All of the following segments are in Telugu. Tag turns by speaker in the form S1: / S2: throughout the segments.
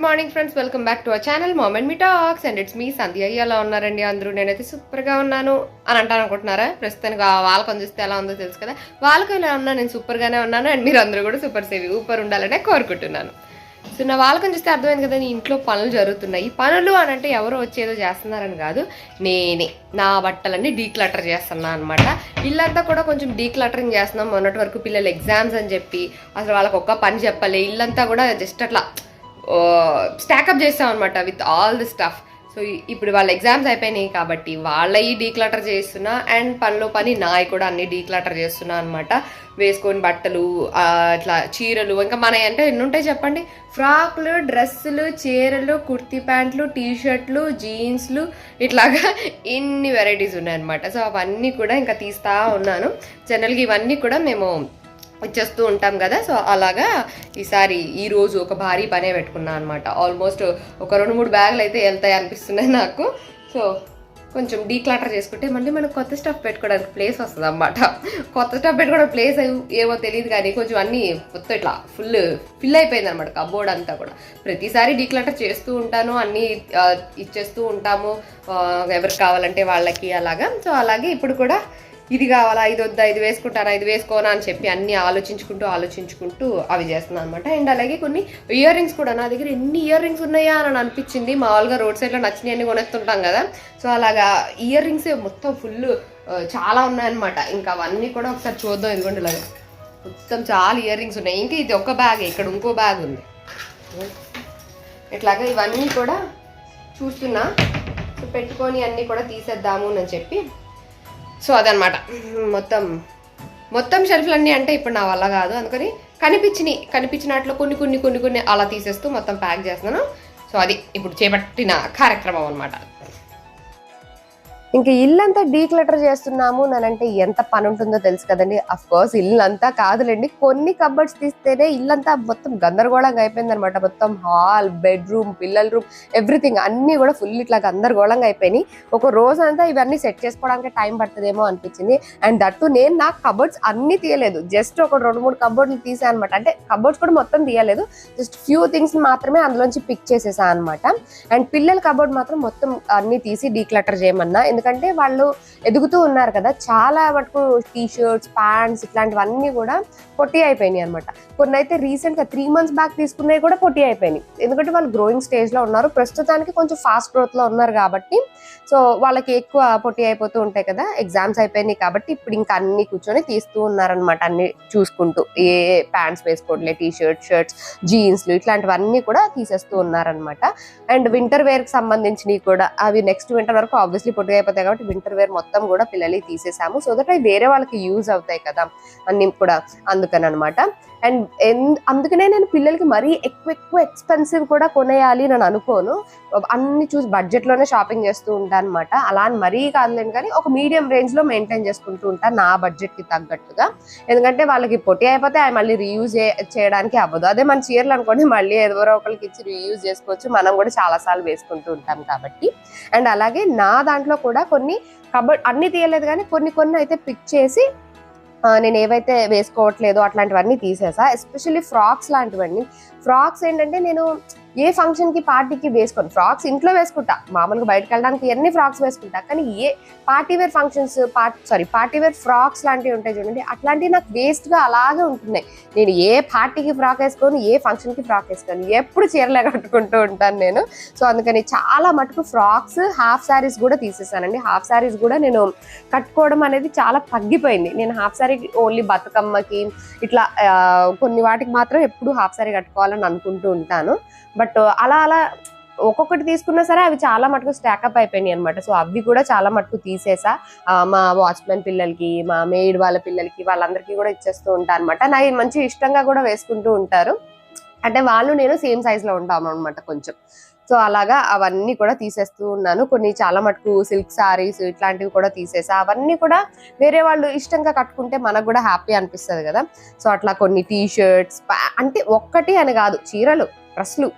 S1: Morning friends, welcome back to our channel mom and me talks and it's me Sandhya. ఎలా ఉన్నారండి అందరూ? నేనైతే సూపర్గా ఉన్నాను అని అంటాను అనుకుంటున్నారా? ప్రస్తుతానికి వాళ్ళకొని చూస్తే ఎలా ఉందో తెలుసు కదా. వాళ్ళకి ఎలా ఉన్నా నేను సూపర్గానే ఉన్నాను అండ్ మీరు అందరూ కూడా సూపర్ ఉండాలనే కోరుకుంటున్నాను. సో నా వాళ్ళకొని చూస్తే అర్థమైంది కదా, నీ ఇంట్లో పనులు జరుగుతున్నాయి. పనులు అని అంటే ఎవరో వచ్చేదో చేస్తున్నారని కాదు, నేనే నా బట్టలన్నీ డీక్లటర్ చేస్తున్నా అనమాట. ఇల్లంతా కూడా కొంచెం డీక్లటరింగ్ చేస్తున్నాం. మొన్నటి వరకు పిల్లలు ఎగ్జామ్స్ అని చెప్పి అసలు వాళ్ళకి ఒక్క పని చెప్పలే. ఇల్లంతా కూడా జస్ట్ అట్లా స్టాకప్ చేస్తాం అనమాట with all the stuff. So ఇప్పుడు వాళ్ళ ఎగ్జామ్స్ అయిపోయినాయి కాబట్టి వాళ్ళవి డీక్లటర్ చేస్తున్నా అండ్ పనిలో పని నాయి కూడా అన్ని డీక్లటర్ చేస్తున్నా అనమాట. వేసుకొని బట్టలు, ఇట్లా చీరలు, ఇంకా మన అంటే ఎన్ని ఉంటాయి చెప్పండి. ఫ్రాక్లు, డ్రెస్సులు, చీరలు, కుర్తీ ప్యాంట్లు, టీషర్ట్లు, జీన్స్లు, ఇట్లాగా ఎన్ని వెరైటీస్ ఉన్నాయన్నమాట. సో అవన్నీ కూడా ఇంకా తీస్తూ ఉన్నాను. జనరల్గా ఇవన్నీ కూడా మేము ఇచ్చేస్తూ ఉంటాం కదా. సో అలాగా ఈరోజు ఒక భారీ పనే పెట్టుకున్నాను అనమాట. ఆల్మోస్ట్ ఒక 2-3 బ్యాగులు అయితే వెళ్తాయి అనిపిస్తున్నాయి నాకు. సో కొంచెం డీక్లటర్ చేసుకుంటే మళ్ళీ మనకు కొత్త స్టఫ్ పెట్టుకోవడానికి ప్లేస్ వస్తుంది అన్నమాట. కొత్త స్టఫ్ పెట్టుకోవడానికి ప్లేస్ ఏమో తెలియదు కానీ కొంచెం అన్నీ మొత్తం ఇట్లా ఫిల్ అయిపోయింది అనమాట కబోర్డ్ అంతా కూడా. ప్రతిసారి డీక్లటర్ చేస్తూ ఉంటాను, అన్నీ ఇచ్చేస్తూ ఉంటాము ఎవరికి కావాలంటే వాళ్ళకి అలాగా. సో అలాగే ఇప్పుడు కూడా ఇది కావాలా, ఇది వద్దా, ఇది వేసుకుంటారా, ఇది వేసుకోనా అని చెప్పి అన్నీ ఆలోచించుకుంటూ అవి చేస్తున్నాను అనమాట. అండ్ అలాగే కొన్ని ఇయర్ రింగ్స్ కూడా, నా దగ్గర ఎన్ని ఇయర్ రింగ్స్ ఉన్నాయా అని అనిపించింది. మామూలుగా రోడ్ సైడ్లో నచ్చినవి అన్ని కొనేస్తుంటాం కదా. సో అలాగా ఇయర్ రింగ్స్ మొత్తం ఫుల్ చాలా ఉన్నాయన్నమాట. ఇంకా అవన్నీ కూడా ఒకసారి చూద్దాం. ఇదిగోండి ఇలాగా మొత్తం చాలా ఇయర్ రింగ్స్ ఉన్నాయి. ఇంకా ఇది ఒక బ్యాగ్, ఇక్కడ ఇంకో బ్యాగ్ ఉంది. ఇట్లాగా ఇవన్నీ కూడా చూస్తున్నా. సో పెట్టుకొని అన్నీ కూడా తీసేద్దాము అని చెప్పి. సో అదనమాట మొత్తం షెల్ఫ్లన్నీ అంటే ఇప్పుడు నా వల్ల కాదు, అందుకని కనిపించినట్లు కొన్ని అలా తీసేస్తూ మొత్తం ప్యాక్ చేస్తున్నాను. సో అది ఇప్పుడు చేపట్టిన కార్యక్రమం అనమాట. ఇంకా ఇల్లంతా డీక్లటర్ చేస్తున్నాము అంటే ఎంత పని ఉంటుందో తెలుసు కదండి. అఫ్ కోర్స్ ఇల్లంతా కాదులేండి, కొన్ని కబర్డ్స్ తీస్తేనే ఇల్లంతా మొత్తం గందరగోళంగా అయిపోయింది అనమాట. మొత్తం హాల్, బెడ్రూమ్, పిల్లల రూమ్, ఎవ్రీథింగ్ అన్నీ కూడా ఫుల్ ఇట్లా గందరగోళంగా అయిపోయినాయి. ఒక రోజు అంతా ఇవన్నీ సెట్ చేసుకోవడానికి టైం పడుతుందేమో అనిపించింది. అండ్ దట్టు నేను నా కబర్డ్స్ అన్ని తీయలేదు, జస్ట్ ఒక 2-3 కబోర్డ్లు తీసాను అనమాట. అంటే కబోర్డ్స్ కూడా మొత్తం తీయలేదు, జస్ట్ ఫ్యూ థింగ్స్ మాత్రమే అందులోంచి పిక్ చేసేసా అనమాట. అండ్ పిల్లల కబోర్డ్ మాత్రం మొత్తం అన్ని తీసి డీక్లటర్ చేయమన్నా, ఎందుకంటే వాళ్ళు ఎదుగుతూ ఉన్నారు కదా. చాలా వరకు టీషర్ట్స్, ప్యాంట్స్ ఇట్లాంటివన్నీ కూడా పొట్టి అయిపోయినాయి అనమాట. కొన్ని అయితే రీసెంట్గా 3 months బ్యాక్ తీసుకున్నవి కూడా పొట్టి అయిపోయినాయి. ఎందుకంటే వాళ్ళు గ్రోయింగ్ స్టేజ్లో ఉన్నారు, ప్రస్తుతానికి కొంచెం ఫాస్ట్ గ్రోత్లో ఉన్నారు కాబట్టి. సో వాళ్ళకి ఎక్కువ పొట్టి అయిపోతూ ఉంటాయి కదా. ఎగ్జామ్స్ అయిపోయినాయి కాబట్టి ఇప్పుడు ఇంకా అన్ని కూర్చొని తీస్తూ ఉన్నారనమాట. అన్ని చూసుకుంటూ ఏ ప్యాంట్స్ వేసుకోవట్లే, టీషర్ట్, షర్ట్స్, జీన్స్లు ఇట్లాంటివన్నీ కూడా తీసేస్తూ ఉన్నారనమాట. అండ్ వింటర్ వేర్కి సంబంధించినవి కూడా అవి నెక్స్ట్ వింటర్ వరకు ఆబ్వియస్లీ పొట్టిగా అయిపోతాయి కాబట్టి వింటర్ వేర్ మొత్తం కూడా పిల్లలకి తీసేసాము. సో దట్ అవి వేరే వాళ్ళకి యూజ్ అవుతాయి కదా అన్ని కూడా, అందుకని అనమాట. అండ్ అందుకనే నేను పిల్లలకి మరీ ఎక్కువ ఎక్స్పెన్సివ్ కూడా కొనేయాలి నేను అనుకోను. అన్ని చూసి బడ్జెట్లోనే షాపింగ్ చేస్తూ ఉంటాను అనమాట. అలా అని మరీ కాదులేండి, కానీ ఒక మీడియం రేంజ్లో మెయింటైన్ చేసుకుంటూ ఉంటాను నా బడ్జెట్కి తగ్గట్టుగా. ఎందుకంటే వాళ్ళకి పొట్టి అయిపోతే అవి మళ్ళీ రీయూజ్ చేయడానికి అవ్వదు. అదే మన చీరలు అనుకోండి, మళ్ళీ ఎవరో ఒకరికి ఇచ్చి రీయూజ్ చేసుకోవచ్చు, మనం కూడా చాలాసార్లు వేసుకుంటూ ఉంటాం కాబట్టి. అండ్ అలాగే నా దాంట్లో కూడా కొన్ని కబోర్డ్ అన్ని తీయలేదు కానీ కొన్ని అయితే పిక్ చేసి నేను ఏవైతే వేసుకోవట్లేదో అట్లాంటివన్నీ తీసేసా. ఎస్పెషల్లీ ఫ్రాక్స్ లాంటివన్నీ. ఫ్రాక్స్ ఏంటంటే నేను ఏ ఫంక్షన్కి, పార్టీకి వేసుకోను. ఫ్రాక్స్ ఇంట్లో వేసుకుంటా, మామూలుగా బయటకు వెళ్ళడానికి ఎన్ని ఫ్రాక్స్ వేసుకుంటా. కానీ ఏ పార్టీవేర్ ఫంక్షన్స్, పార్టీవేర్ ఫ్రాక్స్ లాంటివి ఉంటాయి చూడండి, అట్లాంటివి నాకు వేస్ట్గా అలాగే ఉంటున్నాయి. నేను ఏ పార్టీకి ఫ్రాక్ వేసుకోను, ఏ ఫంక్షన్కి ఫ్రాక్ వేసుకోను, ఎప్పుడు చీరలే కట్టుకుంటూ ఉంటాను నేను. సో అందుకని చాలా మటుకు ఫ్రాక్స్, హాఫ్ శారీస్ కూడా తీసేసానండి. హాఫ్ శారీస్ కూడా నేను కట్టుకోవడం అనేది చాలా తగ్గిపోయింది. నేను హాఫ్ శారీ ఓన్లీ బతుకమ్మకి ఇట్లా కొన్ని వాటికి మాత్రం ఎప్పుడు హాఫ్ శారీ కట్టుకోవాలని అనుకుంటూ ఉంటాను. బట్ అలా ఒక్కొక్కటి తీసుకున్నా సరే అవి చాలా మటుకు స్టాకప్ అయిపోయినాయి అనమాట. సో అవి కూడా చాలా మటుకు తీసేసా. మా వాచ్మెన్ పిల్లలకి, మా మెయిడ్ వాళ్ళ పిల్లలకి, వాళ్ళందరికీ కూడా ఇచ్చేస్తూ ఉంటాను అనమాట. నా మంచి ఇష్టంగా కూడా వేసుకుంటూ ఉంటారు. అంటే వాళ్ళు నేను సేమ్ సైజ్లో ఉంటాము అనమాట కొంచెం. సో అలాగా అవన్నీ కూడా తీసేస్తూ ఉన్నాను. కొన్ని చాలా మటుకు సిల్క్ శారీస్ ఇట్లాంటివి కూడా తీసేసా. అవన్నీ కూడా వేరే వాళ్ళు ఇష్టంగా కట్టుకుంటే మనకు కూడా హ్యాపీ అనిపిస్తుంది కదా. సో అట్లా కొన్ని టీషర్ట్స్, అంటే ఒక్కటి అని కాదు, చీరలు, డ్రెస్లు,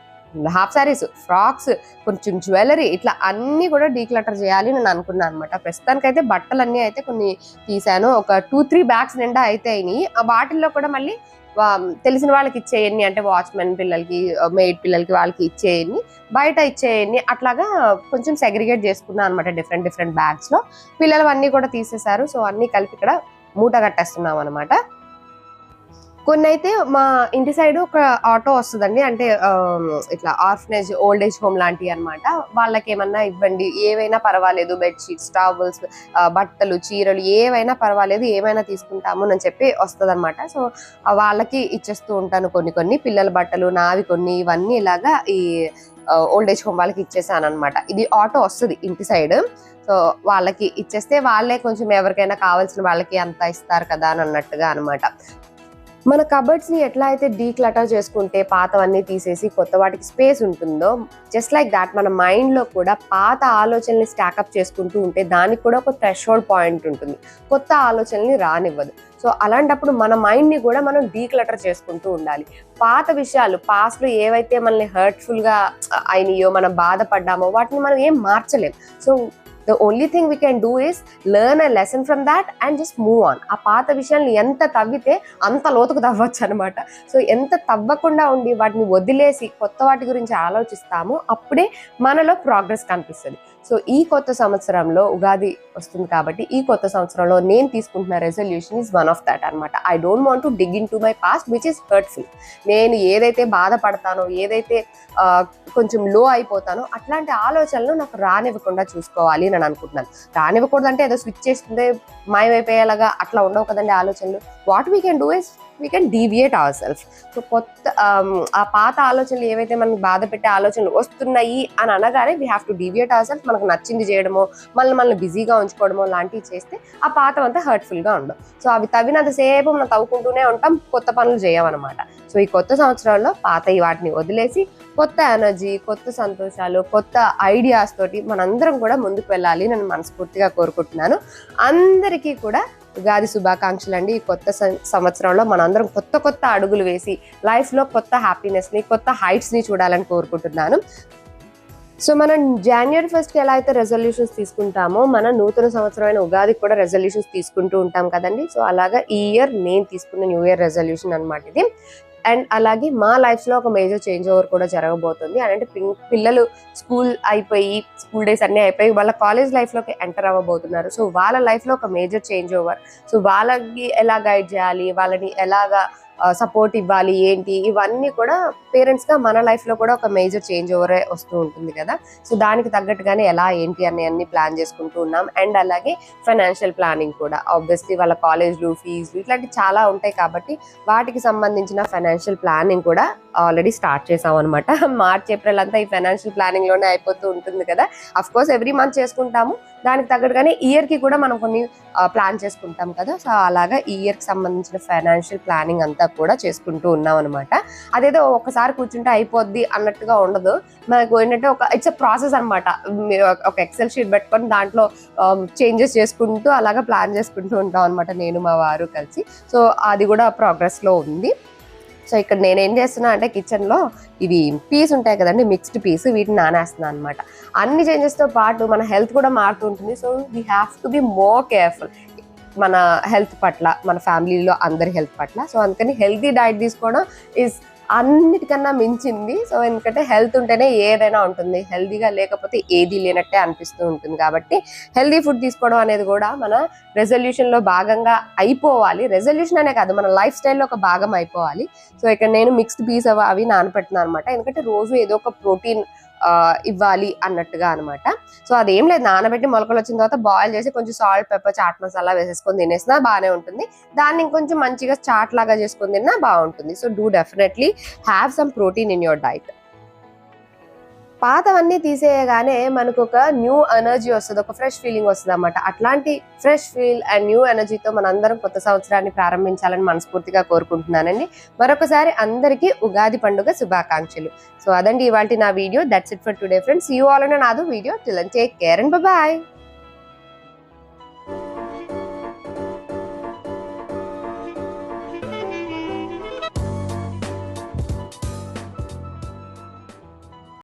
S1: హాఫ్ శారీస్, ఫ్రాక్స్, కొంచెం జ్యువెలరీ, ఇట్లా అన్నీ కూడా డీక్లటర్ చేయాలి నేను అనుకున్నాను అనమాట. ప్రస్తుతానికైతే బట్టలన్నీ అయితే కొన్ని తీసాను. ఒక 2-3 బ్యాగ్స్ నిండా అయితే అయినాయి. ఆ వాటిల్లో కూడా మళ్ళీ తెలిసిన వాళ్ళకి ఇచ్చేయన్ని, అంటే వాచ్మెన్ పిల్లలకి, మెయిడ్ పిల్లలకి వాళ్ళకి ఇచ్చేయన్ని, బయట ఇచ్చేయన్ని, అట్లాగా కొంచెం సెగ్రిగేట్ చేసుకున్నాను అనమాట డిఫరెంట్ బ్యాగ్స్ లో. పిల్లలు అన్నీ కూడా తీసేశారు. సో అన్ని కలిపి ఇక్కడ మూట కట్టేస్తున్నాం అనమాట. కొన్ని అయితే మా ఇంటి సైడ్ ఒక ఆటో వస్తుందండి, అంటే ఇట్లా ఆర్ఫనేజ్ ఓల్డ్ ఏజ్ హోమ్ లాంటివి అనమాట. వాళ్ళకి ఏమన్నా ఇవ్వండి, ఏవైనా పర్వాలేదు, బెడ్షీట్స్, టవల్స్, బట్టలు, చీరలు ఏవైనా పర్వాలేదు, ఏమైనా తీసుకుంటాము అని చెప్పి వస్తుంది అనమాట. సో వాళ్ళకి ఇచ్చేస్తూ ఉంటాను కొన్ని పిల్లల బట్టలు, నావి కొన్ని, ఇవన్నీ ఇలాగా ఈ ఓల్డ్ ఏజ్ హోమ్ వాళ్ళకి ఇచ్చేసాను అనమాట. ఇది ఆటో వస్తుంది ఇంటి సైడ్. సో వాళ్ళకి ఇచ్చేస్తే వాళ్ళే కొంచెం ఎవరికైనా కావాల్సిన వాళ్ళకి అంతా ఇస్తారు కదా అని అన్నట్టుగా అనమాట. మన కబర్డ్స్ ని ఎట్లా అయితే డీక్లటర్ చేసుకుంటే పాతవన్నీ తీసేసి కొత్త వాటికి స్పేస్ ఉంటుందో, జస్ట్ లైక్ దాట్ మన మైండ్ లో కూడా పాత ఆలోచనల్ని స్టాకప్ చేసుకుంటూ ఉంటే దానికి కూడా ఒక థ్రెషోల్డ్ పాయింట్ ఉంటుంది, కొత్త ఆలోచనల్ని రానివ్వదు. సో అలాంటప్పుడు మన మైండ్ ని కూడా మనం డీక్లటర్ చేసుకుంటూ ఉండాలి. పాత విషయాలు, పాస్ట్ లో ఏవైతే మనల్ని హర్ట్ఫుల్ గా అయినాయో, మనం బాధపడ్డామో, వాటిని మనం ఏం మార్చలేం. So the only thing we can do is learn a lesson from that and just move on. ఆ పాత విషయాన్ని ఎంత తవ్వితే అంత లోతుకు తవ్వచ్చు అనమాట. సో ఎంత తవ్వకుండా ఉండి వాటిని వదిలేసి కొత్త వాటి గురించి ఆలోచిస్తామో అప్పుడే మనలో ప్రోగ్రెస్ కనిపిస్తుంది. సో ఈ కొత్త సంవత్సరంలో ఉగాది వస్తుంది కాబట్టి ఈ కొత్త సంవత్సరంలో నేను తీసుకుంటున్న resolution is one of that అనమాట. I don't want to dig into my past which is hurtful. నేను ఏదైతే బాధపడతానో, ఏదైతే కొంచెం లో అయిపోతానో అట్లాంటి ఆలోచనలు నాకు రానివ్వకుండా చూసుకోవాలి అని అనుకుంటున్నాను. రానివ్వకూడదు అంటే ఏదో స్విచ్ చేస్తుందే మాయమైపోయేలాగా అట్లా ఉండవు కదండి ఆలోచనలు. What we can do is we can deviate our self. So కొత్త ఆ పాత ఆలోచనలు ఏవైతే మనకు బాధ పెట్టే ఆలోచనలు వస్తున్నాయి అని అనగానే we have to deviate our self. మనకు నచ్చింది చేయడమో, మనల్ని బిజీగా ఉంచుకోవడమో లాంటివి చేస్తే ఆ పాతవంతా హర్ట్ఫుల్గా ఉండవు. సో అవి తవ్వినంతసేపు మనం తవ్వుకుంటూనే ఉంటాం, కొత్త పనులు చేయమన్నమాట. సో ఈ కొత్త సంవత్సరాల్లో పాత వాటిని వదిలేసి కొత్త ఎనర్జీ, కొత్త సంతోషాలు, కొత్త ఐడియాస్ తోటి మనందరం కూడా ముందుకు వెళ్ళాలి నేను మనస్ఫూర్తిగా కోరుకుంటున్నాను. అందరికీ కూడా ఉగాది శుభాకాంక్షలు అండి. ఈ కొత్త సంవత్సరంలో మనందరం కొత్త అడుగులు వేసి లైఫ్లో కొత్త హ్యాపీనెస్ని, కొత్త హైట్స్ని చూడాలని కోరుకుంటున్నాను. సో మనం January 1st ఎలా అయితే రెజల్యూషన్స్ తీసుకుంటామో, మన నూతన సంవత్సరమైన ఉగాదికి కూడా రెజల్యూషన్స్ తీసుకుంటూ ఉంటాం కదండి. సో అలాగా ఈ ఇయర్ నేను తీసుకున్న న్యూ ఇయర్ రెజల్యూషన్ అనమాట ఇది. అండ్ అలాగే మా లైఫ్లో ఒక మేజర్ చేంజ్ ఓవర్ కూడా జరగబోతుంది. అంటే పిల్లలు స్కూల్ అయిపోయి, స్కూల్ డేస్ అన్నీ అయిపోయి వాళ్ళ కాలేజ్ లైఫ్లోకి ఎంటర్ అవ్వబోతున్నారు. సో వాళ్ళ లైఫ్లో ఒక మేజర్ చేంజ్ ఓవర్. సో వాళ్ళకి ఎలా గైడ్ చేయాలి, వాళ్ళని ఎలాగా సపోర్ట్ ఇవ్వాలి, ఏంటి, ఇవన్నీ కూడా పేరెంట్స్గా మన లైఫ్లో కూడా ఒక మేజర్ చేంజ్ ఓవరే వస్తూ ఉంటుంది కదా. సో దానికి తగ్గట్టుగానే ఎలా ఏంటి అన్ని ప్లాన్ చేసుకుంటూ ఉన్నాం. అండ్ అలాగే ఫైనాన్షియల్ ప్లానింగ్ కూడా, ఆబ్వియస్లీ వాళ్ళ కాలేజ్లు, ఫీజులు ఇట్లాంటివి చాలా ఉంటాయి కాబట్టి వాటికి సంబంధించిన ఫైనాన్షియల్ ప్లానింగ్ కూడా ఆల్రెడీ స్టార్ట్ చేసాం అనమాట. మార్చ్, ఏప్రిల్ అంతా ఈ ఫైనాన్షియల్ ప్లానింగ్లోనే అయిపోతూ ఉంటుంది కదా. అఫ్ కోర్స్ ఎవ్రీ మంత్ చేసుకుంటాము, దానికి తగ్గట్టుగానే ఇయర్కి కూడా మనం కొన్ని ప్లాన్ చేసుకుంటాం కదా. సో అలాగా ఈ ఇయర్కి సంబంధించిన ఫైనాన్షియల్ ప్లానింగ్ అంతా కూడా చేసుకుంటూ ఉన్నాం అనమాట. అదేదో ఒకసారి కూర్చుంటే అయిపోద్ది అన్నట్టుగా ఉండదు. మనకు ఏంటంటే ఇట్స్ అ ప్రాసెస్ అనమాట. మీరు ఒక ఎక్సెల్ షీట్ పెట్టుకొని దాంట్లో చేంజెస్ చేసుకుంటూ అలాగా ప్లాన్ చేసుకుంటూ ఉంటాం అనమాట, నేను మా వారు కలిసి. సో అది కూడా ప్రోగ్రెస్లో ఉంది. సో ఇక్కడ నేనేం చేస్తున్నా అంటే కిచెన్లో ఇవి పీస్ ఉంటాయి కదండి, మిక్స్డ్ పీస్, వీటిని నానేస్తున్నాను అనమాట. అన్ని చేంజెస్తో పాటు మన హెల్త్ కూడా మారుతూ ఉంటుంది. So we have to be more careful మన హెల్త్ పట్ల, మన ఫ్యామిలీలో అందరి హెల్త్ పట్ల. సో అందుకని హెల్తీ డైట్ తీసుకోవడం ఈజ్ అన్నిటికన్నా మించింది. సో ఎందుకంటే హెల్త్ ఉంటేనే ఏదైనా ఉంటుంది, హెల్తీగా లేకపోతే ఏది లేనట్టే అనిపిస్తూ ఉంటుంది. కాబట్టి హెల్తీ ఫుడ్ తీసుకోవడం అనేది కూడా మన రెజల్యూషన్లో భాగంగా అయిపోవాలి. రెజల్యూషన్ అనే కాదు, మన లైఫ్ స్టైల్లో ఒక భాగం అయిపోవాలి. సో ఇక్కడ నేను మిక్స్డ్ పీస్ అవి నానపెడుతున్నాను అనమాట. ఎందుకంటే రోజు ఏదో ఒక ప్రోటీన్ ఇవ్వాలి అన్నట్టుగా అనమాట. సో అదేం లేదు, నానబెట్టి మొలకలు వచ్చిన తర్వాత బాయిల్ చేసి కొంచెం సాల్ట్, పెప్పర్, చాట్ మసాలా వేసేసుకొని తినేసినా బాగానే ఉంటుంది. దాన్ని ఇంకొంచెం మంచిగా చాట్ లాగా చేసుకొని తిన్నా బాగుంటుంది. So do definitely have some protein in your diet. పాతవన్నీ తీసేయగానే మనకు ఒక న్యూ ఎనర్జీ వస్తుంది, ఒక ఫ్రెష్ ఫీలింగ్ వస్తుంది అన్నమాట. అట్లాంటి ఫ్రెష్ ఫీల్ అండ్ న్యూ ఎనర్జీతో మనందరం కొత్త సంవత్సరాన్ని ప్రారంభించాలని మనస్ఫూర్తిగా కోరుకుంటున్నానండి. మరొకసారి అందరికీ ఉగాది పండుగ శుభాకాంక్షలు. సో అదండి ఇవాల్టి నా వీడియో. That's it for today friends. See you all in another video. Till then take care and by.